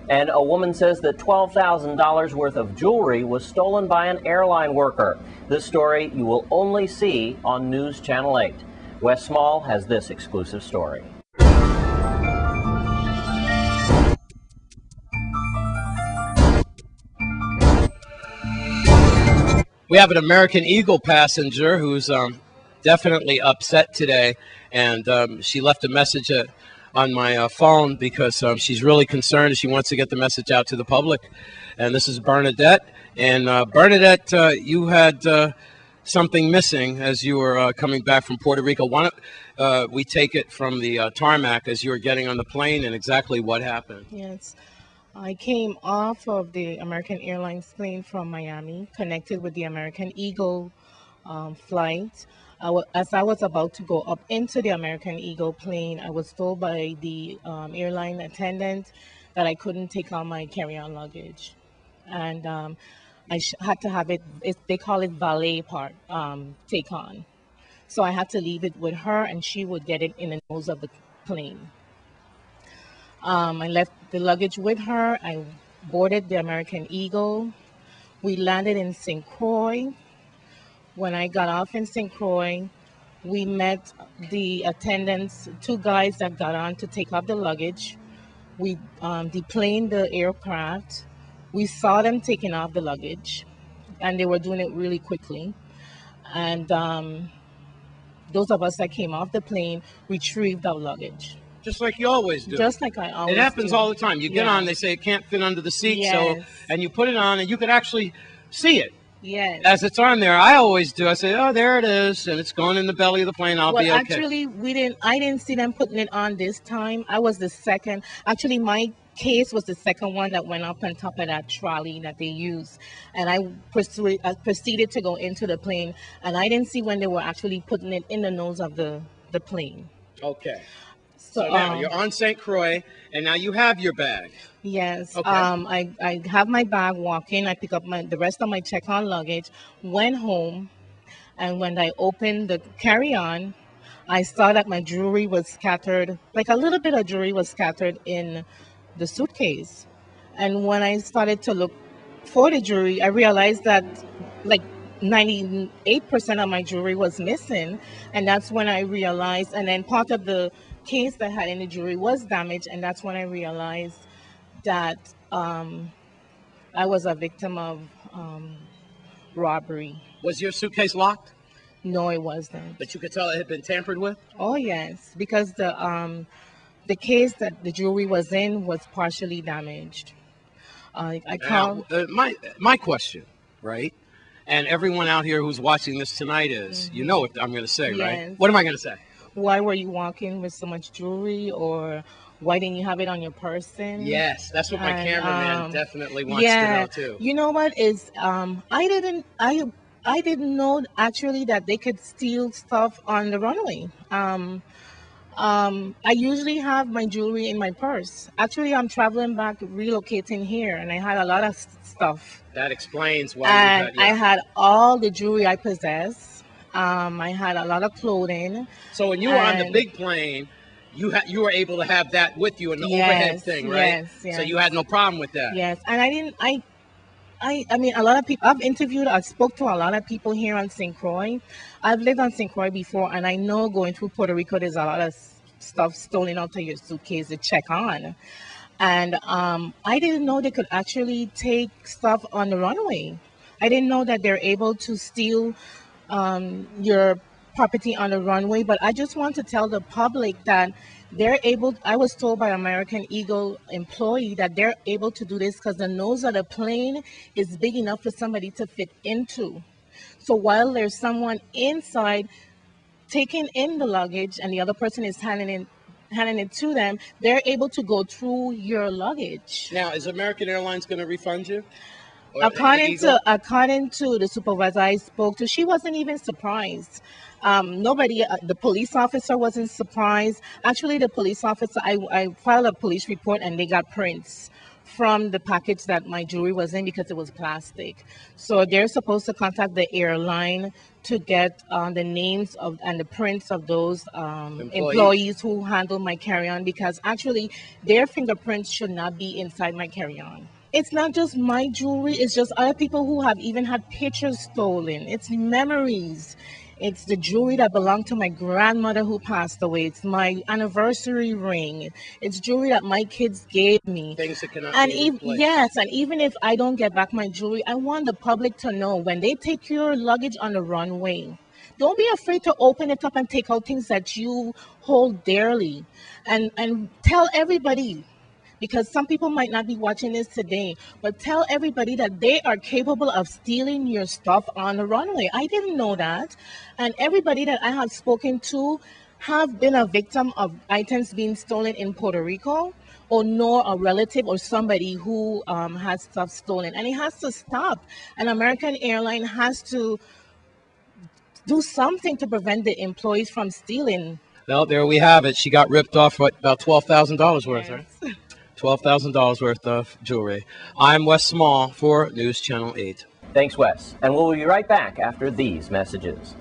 And a woman says that $12,000 worth of jewelry was stolen by an airline worker. This story you will only see on News Channel 8. Wes Small has this exclusive story. We have an American Eagle passenger who's definitely upset today, and she left a message on my phone because she's really concerned and she wants to get the message out to the public. And this is Bernadette. And Bernadette, you had something missing as you were coming back from Puerto Rico. Why don't we take it from the tarmac as you were getting on the plane and exactly what happened? Yes. I came off of the American Airlines plane from Miami, connected with the American Eagle flight. As I was about to go up into the American Eagle plane, I was told by the airline attendant that I couldn't take on my carry-on luggage. And I had to have they call it valet take on. So I had to leave it with her and she would get it in the nose of the plane. I left the luggage with her. I boarded the American Eagle. We landed in St. Croix. When I got off in St. Croix, we met the attendants, two guys that got on to take off the luggage. We deplaned the aircraft. We saw them taking off the luggage, and they were doing it really quickly. And those of us that came off the plane retrieved our luggage. Just like you always do. Just like I always do. It happens all the time. You get on, they say it can't fit under the seat, Yes. and you put it on, and you can actually see it. Yes. As it's on there, I always do. I say, oh, there it is, and it's going in the belly of the plane. I'll be okay. Actually, I didn't see them putting it on this time. I was the second. Actually, my case was the second one that went up on top of that trolley that they used. And I proceeded to go into the plane, and I didn't see when they were actually putting it in the nose of the plane. Okay. So now you're on St. Croix, and now you have your bag. Yes. Okay. I have my bag walking. I pick up the rest of my check-on luggage, went home, and when I opened the carry-on, I saw that my jewelry was scattered, like a little bit of jewelry was scattered in the suitcase. And when I started to look for the jewelry, I realized that like 98% of my jewelry was missing. And that's when I realized, and then part of the case that had any jewelry was damaged, and that's when I realized that I was a victim of robbery. Was your suitcase locked? No, it wasn't. But you could tell it had been tampered with? Oh yes, because the case that the jewelry was in was partially damaged. My question, right? And everyone out here who's watching this tonight is, you know what I'm going to say, Yes. right? What am I going to say? Why were you walking with so much jewelry, or why didn't you have it on your person? Yes, that's what my cameraman definitely wants to know too. You know what is I didn't know actually that they could steal stuff on the runway. I usually have my jewelry in my purse. Actually, I'm traveling back, relocating here, and I had a lot of stuff. That explains why And I had all the jewelry I possess. I had a lot of clothing. So when you were on the big plane, you were able to have that with you in the overhead thing, right? Yes. So you had no problem with that. Yes, and I mean, a lot of people, I spoke to a lot of people here on St. Croix. I've lived on St. Croix before, and I know going through Puerto Rico, there's a lot of stuff stolen out of your suitcase to check on. And I didn't know they could actually take stuff on the runway. I didn't know that they're able to steal your property on the runway, but I just want to tell the public that I was told by American Eagle employee that they're able to do this because the nose of the plane is big enough for somebody to fit into. So while there's someone inside taking in the luggage and the other person is handing it to them, they're able to go through your luggage. Now, is American Airlines going to refund you? According to the supervisor I spoke to, she wasn't even surprised. Nobody, the police officer wasn't surprised. Actually, the police officer, I filed a police report and they got prints from the package that my jewelry was in because it was plastic. So they're supposed to contact the airline to get the names of and the prints of those employees who handle my carry-on, because actually their fingerprints should not be inside my carry-on. It's not just my jewelry, it's just other people who have even had pictures stolen. It's memories. It's the jewelry that belonged to my grandmother who passed away. It's my anniversary ring. It's jewelry that my kids gave me. Things that cannot And be even replaced. yes, and even if I don't get back my jewelry, I want the public to know when they take your luggage on the runway, don't be afraid to open it up and take out things that you hold dearly, and tell everybody, because some people might not be watching this today, but tell everybody that they are capable of stealing your stuff on the runway. I didn't know that. And everybody that I have spoken to have been a victim of items being stolen in Puerto Rico, or know a relative or somebody who has stuff stolen. And it has to stop. And American Airline has to do something to prevent the employees from stealing. Well, there we have it. She got ripped off what, about $12,000 worth, right? Yes. $12,000 worth of jewelry. I'm Wes Small for News Channel 8. Thanks, Wes. And we'll be right back after these messages.